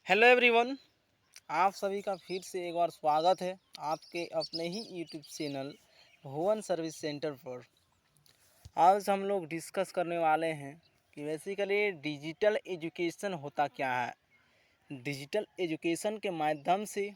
Hello everyone. आप सभी का फिर से एक बार स्वागत है आपके अपने ही यूट्यूब चैनल भुवन सर्विस सेंटर पर। आज हम लोग डिस्कस करने वाले हैं कि बेसिकली डिजिटल एजुकेशन होता क्या है। डिजिटल एजुकेशन के माध्यम से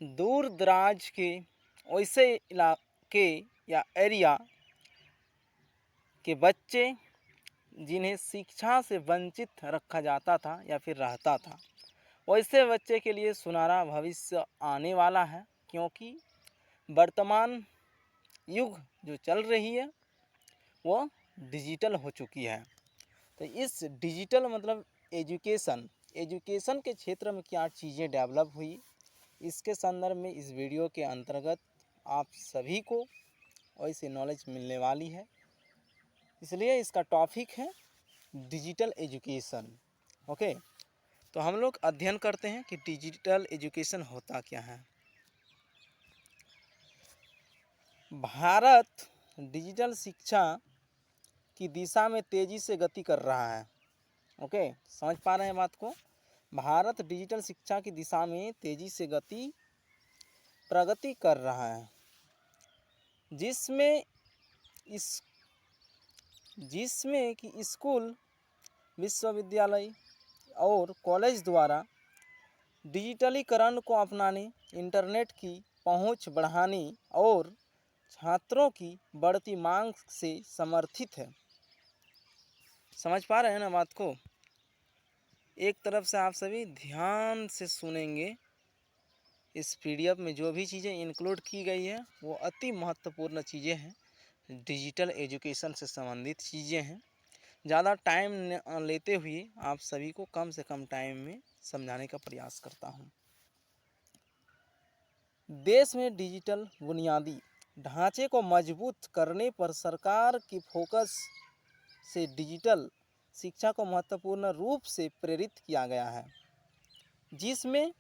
दूर दराज के ऐसे इलाके या एरिया के बच्चे जिन्हें शिक्षा से वंचित रखा जाता था या फिर रहता था, वैसे बच्चे के लिए सुनहरा भविष्य आने वाला है, क्योंकि वर्तमान युग जो चल रही है वो डिजिटल हो चुकी है। तो इस डिजिटल मतलब एजुकेशन के क्षेत्र में क्या चीज़ें डेवलप हुई, इसके संदर्भ में इस वीडियो के अंतर्गत आप सभी को वैसे नॉलेज मिलने वाली है। इसलिए इसका टॉपिक है डिजिटल एजुकेशन। ओके, तो हम लोग अध्ययन करते हैं कि डिजिटल एजुकेशन होता क्या है। भारत डिजिटल शिक्षा की दिशा में तेज़ी से गति कर रहा है। ओके, समझ पा रहे हैं बात को। भारत डिजिटल शिक्षा की दिशा में तेज़ी से प्रगति कर रहा है, जिसमें कि स्कूल, विश्वविद्यालय और कॉलेज द्वारा डिजिटलीकरण को अपनाने, इंटरनेट की पहुंच बढ़ाने और छात्रों की बढ़ती मांग से समर्थित है। समझ पा रहे हैं ना बात को। एक तरफ से आप सभी ध्यान से सुनेंगे। इस पीडीएफ में जो भी चीज़ें इंक्लूड की गई है वो अति महत्वपूर्ण चीज़ें हैं, डिजिटल एजुकेशन से संबंधित चीज़ें हैं। ज़्यादा टाइम लेते हुए आप सभी को कम से कम टाइम में समझाने का प्रयास करता हूँ। देश में डिजिटल बुनियादी ढांचे को मजबूत करने पर सरकार की फोकस से डिजिटल शिक्षा को महत्वपूर्ण रूप से प्रेरित किया गया है, जिसमें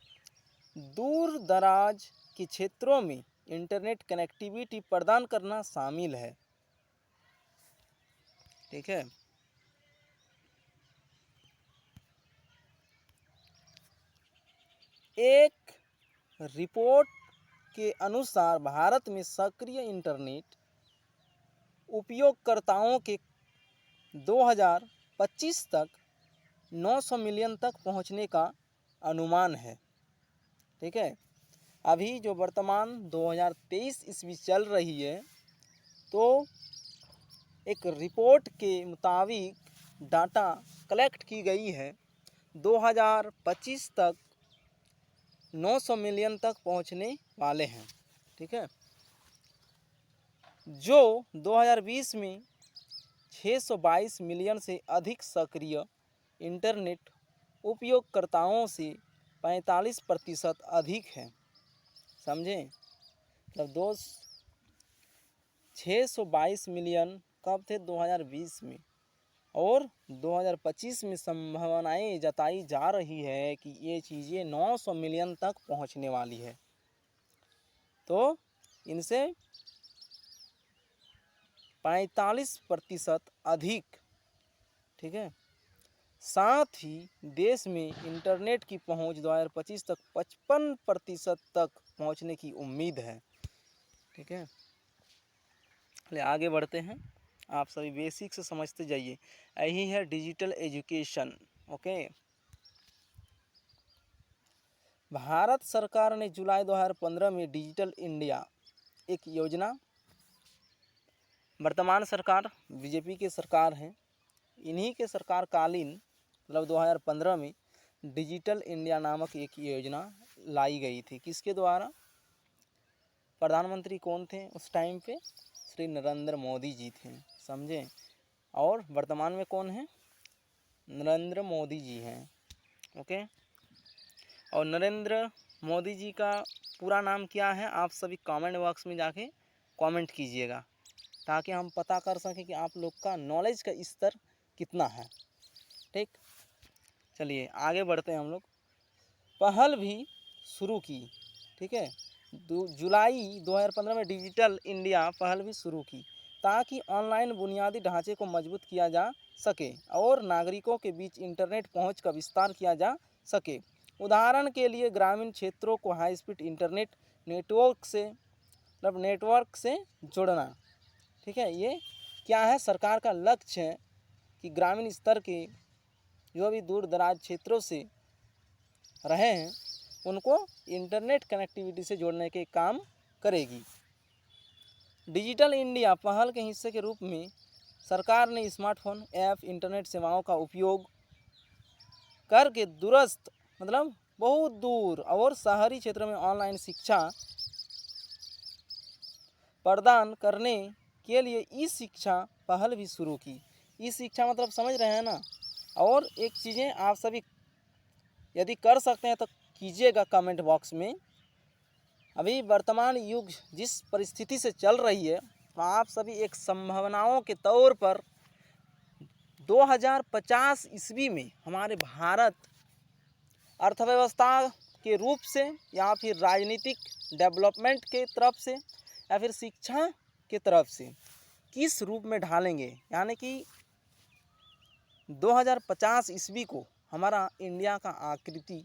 दूर दराज के क्षेत्रों में इंटरनेट कनेक्टिविटी प्रदान करना शामिल है। ठीक है। एक रिपोर्ट के अनुसार भारत में सक्रिय इंटरनेट उपयोगकर्ताओं के 2025 तक 900 मिलियन तक पहुंचने का अनुमान है। ठीक है। अभी जो वर्तमान 2023 ईस्वी चल रही है, तो एक रिपोर्ट के मुताबिक डाटा कलेक्ट की गई है, 2025 तक 900 मिलियन तक पहुंचने वाले हैं। ठीक है। जो 2020 में 622 मिलियन से अधिक सक्रिय इंटरनेट उपयोगकर्ताओं से 45% अधिक है। समझें, मतलब 622 मिलियन कब थे? 2020 में, और 2025 में संभावनाएं जताई जा रही है कि ये चीज़ें 900 मिलियन तक पहुंचने वाली है। तो इनसे 45% अधिक। ठीक है। साथ ही देश में इंटरनेट की पहुंच 2025 तक 55% तक पहुंचने की उम्मीद है। ठीक है। चलिए आगे बढ़ते हैं। आप सभी बेसिक से समझते जाइए। यही है डिजिटल एजुकेशन। ओके। भारत सरकार ने जुलाई 2015 में डिजिटल इंडिया एक योजना, वर्तमान सरकार बीजेपी की सरकार है, इन्हीं के सरकार कालीन मतलब 2015 में डिजिटल इंडिया नामक एक योजना लाई गई थी। किसके द्वारा? प्रधानमंत्री कौन थे उस टाइम पे? श्री नरेंद्र मोदी जी थे। समझे। और वर्तमान में कौन है? नरेंद्र मोदी जी हैं। ओके। और नरेंद्र मोदी जी का पूरा नाम क्या है? आप सभी कमेंट बॉक्स में जाके कमेंट कीजिएगा, ताकि हम पता कर सकें कि आप लोग का नॉलेज का स्तर कितना है। ठीक। चलिए आगे बढ़ते हैं हम लोग। पहल भी शुरू की। ठीक है। जुलाई 2015 में डिजिटल इंडिया पहल भी शुरू की, ताकि ऑनलाइन बुनियादी ढांचे को मजबूत किया जा सके और नागरिकों के बीच इंटरनेट पहुंच का विस्तार किया जा सके। उदाहरण के लिए ग्रामीण क्षेत्रों को हाई स्पीड इंटरनेट नेटवर्क से जोड़ना। ठीक है, ये क्या है, सरकार का लक्ष्य है कि ग्रामीण स्तर के जो भी दूर दराज क्षेत्रों से रहे हैं उनको इंटरनेट कनेक्टिविटी से जोड़ने के काम करेगी। डिजिटल इंडिया पहल के हिस्से के रूप में सरकार ने स्मार्टफोन ऐप इंटरनेट सेवाओं का उपयोग करके दूरस्थ मतलब बहुत दूर और शहरी क्षेत्र में ऑनलाइन शिक्षा प्रदान करने के लिए ई शिक्षा पहल भी शुरू की। ई शिक्षा मतलब समझ रहे हैं ना। और एक चीज़ें आप सभी यदि कर सकते हैं तो कीजिएगा कमेंट बॉक्स में। अभी वर्तमान युग जिस परिस्थिति से चल रही है तो आप सभी एक संभावनाओं के तौर पर 2050 ईस्वी में हमारे भारत अर्थव्यवस्था के रूप से या फिर राजनीतिक डेवलपमेंट के तरफ से या फिर शिक्षा के तरफ से किस रूप में ढालेंगे, यानी कि 2050 ईस्वी को हमारा इंडिया का आकृति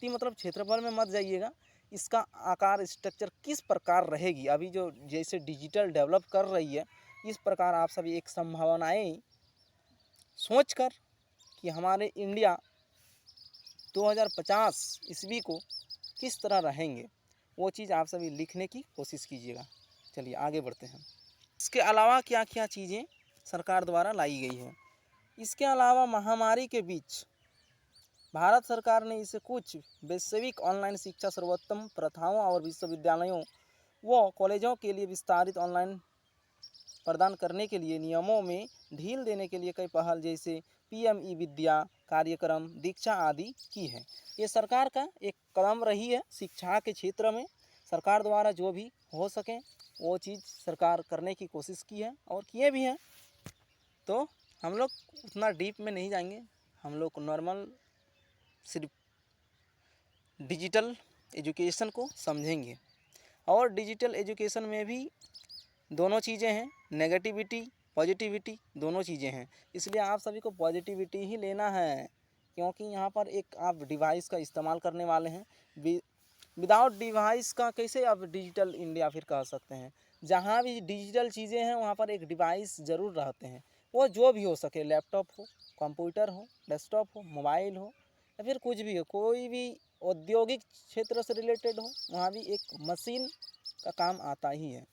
मतलब क्षेत्रफल में मत जाइएगा, इसका आकार स्ट्रक्चर किस प्रकार रहेगी। अभी जो जैसे डिजिटल डेवलप कर रही है इस प्रकार आप सभी एक संभावनाएं सोचकर कि हमारे इंडिया 2050 ईस्वी को किस तरह रहेंगे वो चीज़ आप सभी लिखने की कोशिश कीजिएगा। चलिए आगे बढ़ते हैं। इसके अलावा क्या क्या चीज़ें सरकार द्वारा लाई गई है। इसके अलावा महामारी के बीच भारत सरकार ने इसे कुछ वैश्विक ऑनलाइन शिक्षा सर्वोत्तम प्रथाओं और विश्वविद्यालयों व कॉलेजों के लिए विस्तारित ऑनलाइन प्रदान करने के लिए नियमों में ढील देने के लिए कई पहल जैसे PME विद्या कार्यक्रम दीक्षा आदि की है। ये सरकार का एक कदम रही है शिक्षा के क्षेत्र में। सरकार द्वारा जो भी हो सके वो चीज़ सरकार करने की कोशिश की है और किए भी हैं। तो हम लोग उतना डीप में नहीं जाएंगे, हम लोग नॉर्मल सिर्फ डिजिटल एजुकेशन को समझेंगे। और डिजिटल एजुकेशन में भी दोनों चीज़ें हैं, नेगेटिविटी पॉजिटिविटी दोनों चीज़ें हैं। इसलिए आप सभी को पॉजिटिविटी ही लेना है, क्योंकि यहाँ पर एक आप डिवाइस का इस्तेमाल करने वाले हैं। विदाउट डिवाइस का कैसे आप डिजिटल इंडिया फिर कह सकते हैं। जहाँ भी डिजिटल चीज़ें हैं वहाँ पर एक डिवाइस ज़रूर रहते हैं, वो जो भी हो सके, लैपटॉप हो, कंप्यूटर हो, डेस्कटॉप हो, मोबाइल हो या फिर कुछ भी हो, कोई भी औद्योगिक क्षेत्र से रिलेटेड हो, वहाँ भी एक मशीन का काम आता ही है।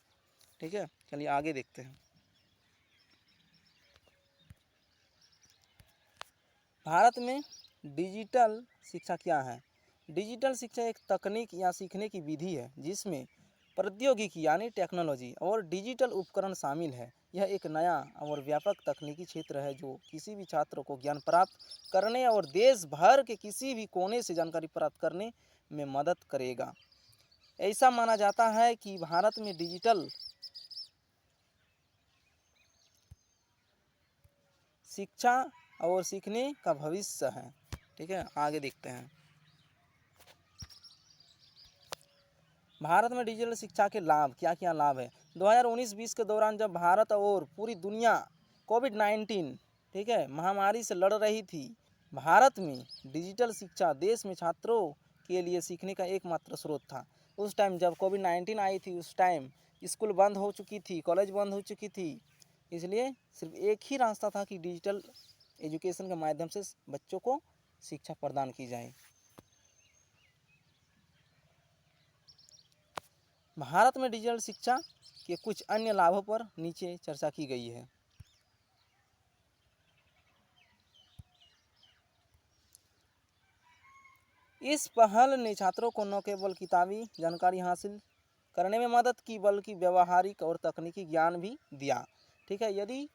ठीक है, चलिए आगे देखते हैं। भारत में डिजिटल शिक्षा क्या है। डिजिटल शिक्षा एक तकनीक या सीखने की विधि है जिसमें प्रौद्योगिकी यानी टेक्नोलॉजी और डिजिटल उपकरण शामिल है। यह एक नया और व्यापक तकनीकी क्षेत्र है जो किसी भी छात्र को ज्ञान प्राप्त करने और देश भर के किसी भी कोने से जानकारी प्राप्त करने में मदद करेगा। ऐसा माना जाता है कि भारत में डिजिटल शिक्षा और सीखने का भविष्य है। ठीक है, आगे देखते हैं। भारत में डिजिटल शिक्षा के लाभ क्या क्या लाभ है। 2019-20 के दौरान जब भारत और पूरी दुनिया कोविड-19 ठीक है महामारी से लड़ रही थी, भारत में डिजिटल शिक्षा देश में छात्रों के लिए सीखने का एकमात्र स्रोत था। उस टाइम जब कोविड-19 आई थी उस टाइम स्कूल बंद हो चुकी थी, कॉलेज बंद हो चुकी थी, इसलिए सिर्फ एक ही रास्ता था कि डिजिटल एजुकेशन के माध्यम से बच्चों को शिक्षा प्रदान की जाए। भारत में डिजिटल शिक्षा के कुछ अन्य लाभों पर नीचे चर्चा की गई है। इस पहल ने छात्रों को न केवल किताबी जानकारी हासिल करने में मदद की बल्कि व्यवहारिक और तकनीकी ज्ञान भी दिया। ठीक है, यदि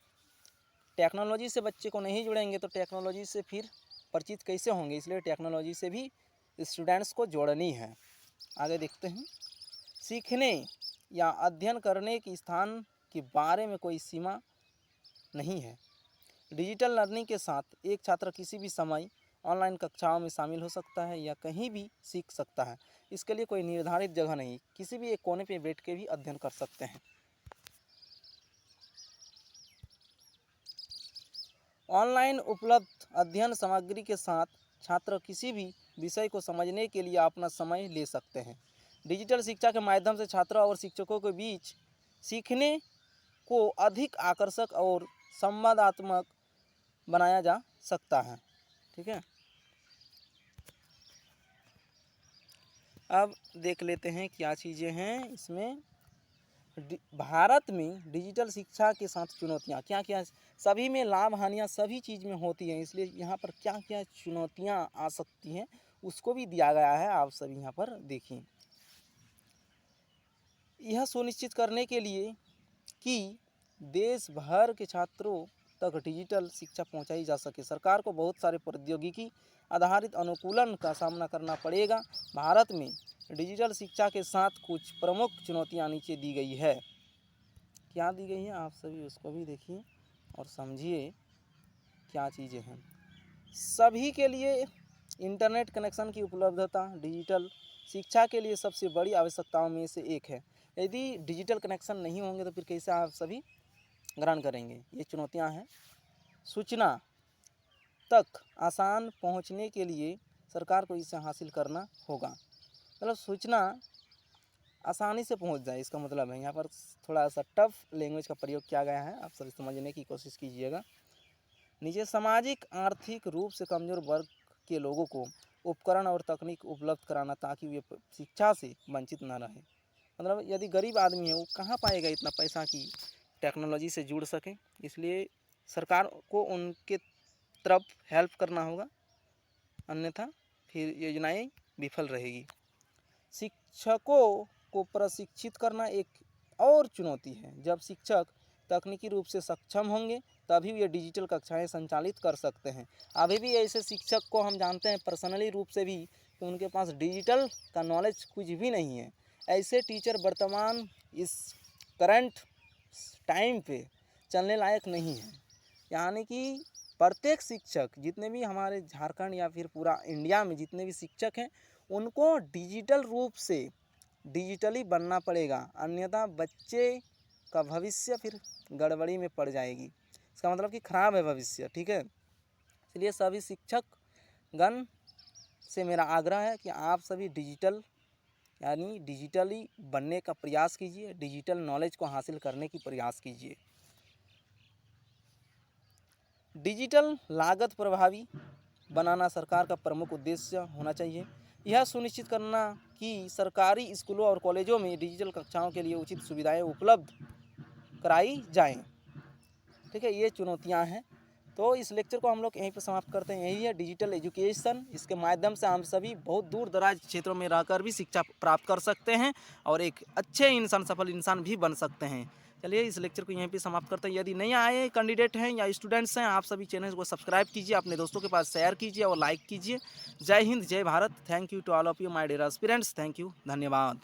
टेक्नोलॉजी से बच्चे को नहीं जुड़ेंगे तो टेक्नोलॉजी से फिर परिचित कैसे होंगे, इसलिए टेक्नोलॉजी से भी स्टूडेंट्स को जोड़नी है। आगे देखते हैं। सीखने या अध्ययन करने के स्थान के बारे में कोई सीमा नहीं है। डिजिटल लर्निंग के साथ एक छात्र किसी भी समय ऑनलाइन कक्षाओं में शामिल हो सकता है या कहीं भी सीख सकता है। इसके लिए कोई निर्धारित जगह नहीं, किसी भी एक कोने पे बैठ के भी अध्ययन कर सकते हैं। ऑनलाइन उपलब्ध अध्ययन सामग्री के साथ छात्र किसी भी विषय को समझने के लिए अपना समय ले सकते हैं। डिजिटल शिक्षा के माध्यम से छात्रों और शिक्षकों के बीच सीखने को अधिक आकर्षक और संवादात्मक बनाया जा सकता है। ठीक है, अब देख लेते हैं क्या चीज़ें हैं इसमें। भारत में डिजिटल शिक्षा के साथ चुनौतियाँ क्या क्या, सभी में लाभ हानियाँ सभी चीज़ में होती हैं, इसलिए यहाँ पर क्या क्या चुनौतियाँ आ सकती हैं उसको भी दिया गया है, आप सभी यहाँ पर देखिए। यह सुनिश्चित करने के लिए कि देश भर के छात्रों तक डिजिटल शिक्षा पहुंचाई जा सके, सरकार को बहुत सारे प्रौद्योगिकी आधारित अनुकूलन का सामना करना पड़ेगा। भारत में डिजिटल शिक्षा के साथ कुछ प्रमुख चुनौतियां नीचे दी गई है। क्या दी गई है आप सभी उसको भी देखिए और समझिए क्या चीज़ें हैं। सभी के लिए इंटरनेट कनेक्शन की उपलब्धता डिजिटल शिक्षा के लिए सबसे बड़ी आवश्यकताओं में से एक है। यदि डिजिटल कनेक्शन नहीं होंगे तो फिर कैसे आप सभी ग्रहण करेंगे, ये चुनौतियां हैं। सूचना तक आसान पहुंचने के लिए सरकार को इसे हासिल करना होगा, मतलब सूचना आसानी से पहुंच जाए, इसका मतलब है। यहाँ पर थोड़ा सा टफ लैंग्वेज का प्रयोग किया गया है, आप सभी समझने की कोशिश कीजिएगा। नीचे सामाजिक आर्थिक रूप से कमज़ोर वर्ग के लोगों को उपकरण और तकनीक उपलब्ध कराना ताकि वे शिक्षा से वंचित न रहे। मतलब यदि गरीब आदमी है वो कहाँ पाएगा इतना पैसा कि टेक्नोलॉजी से जुड़ सके, इसलिए सरकार को उनके तरफ हेल्प करना होगा, अन्यथा फिर योजनाएं विफल रहेगी। शिक्षकों को प्रशिक्षित करना एक और चुनौती है। जब शिक्षक तकनीकी रूप से सक्षम होंगे तभी वे डिजिटल कक्षाएं संचालित कर सकते हैं। अभी भी ऐसे शिक्षक को हम जानते हैं पर्सनली रूप से भी कि उनके पास डिजिटल का नॉलेज कुछ भी नहीं है। ऐसे टीचर वर्तमान इस करंट टाइम पे चलने लायक नहीं है। यानी कि प्रत्येक शिक्षक, जितने भी हमारे झारखंड या फिर पूरा इंडिया में जितने भी शिक्षक हैं उनको डिजिटल रूप से डिजिटली बनना पड़ेगा, अन्यथा बच्चे का भविष्य फिर गड़बड़ी में पड़ जाएगी। इसका मतलब कि खराब है भविष्य। ठीक है, इसलिए सभी शिक्षक गण से मेरा आग्रह है कि आप सभी डिजिटल यानी डिजिटली बनने का प्रयास कीजिए, डिजिटल नॉलेज को हासिल करने की प्रयास कीजिए। डिजिटल लागत प्रभावी बनाना सरकार का प्रमुख उद्देश्य होना चाहिए। यह सुनिश्चित करना कि सरकारी स्कूलों और कॉलेजों में डिजिटल कक्षाओं के लिए उचित सुविधाएं उपलब्ध कराई जाएं। ठीक है, ये चुनौतियां हैं। तो इस लेक्चर को हम लोग यहीं पर समाप्त करते हैं। यही है डिजिटल एजुकेशन। इसके माध्यम से हम सभी बहुत दूर दराज क्षेत्रों में रहकर भी शिक्षा प्राप्त कर सकते हैं और एक अच्छे इंसान, सफल इंसान भी बन सकते हैं। चलिए इस लेक्चर को यहीं पे समाप्त करते हैं। यदि नए आए कैंडिडेट हैं या स्टूडेंट्स हैं, आप सभी चैनल को सब्सक्राइब कीजिए, अपने दोस्तों के पास शेयर कीजिए और लाइक कीजिए। जय हिंद, जय भारत। Thank you to all of you my dear aspirants. Thank you, धन्यवाद।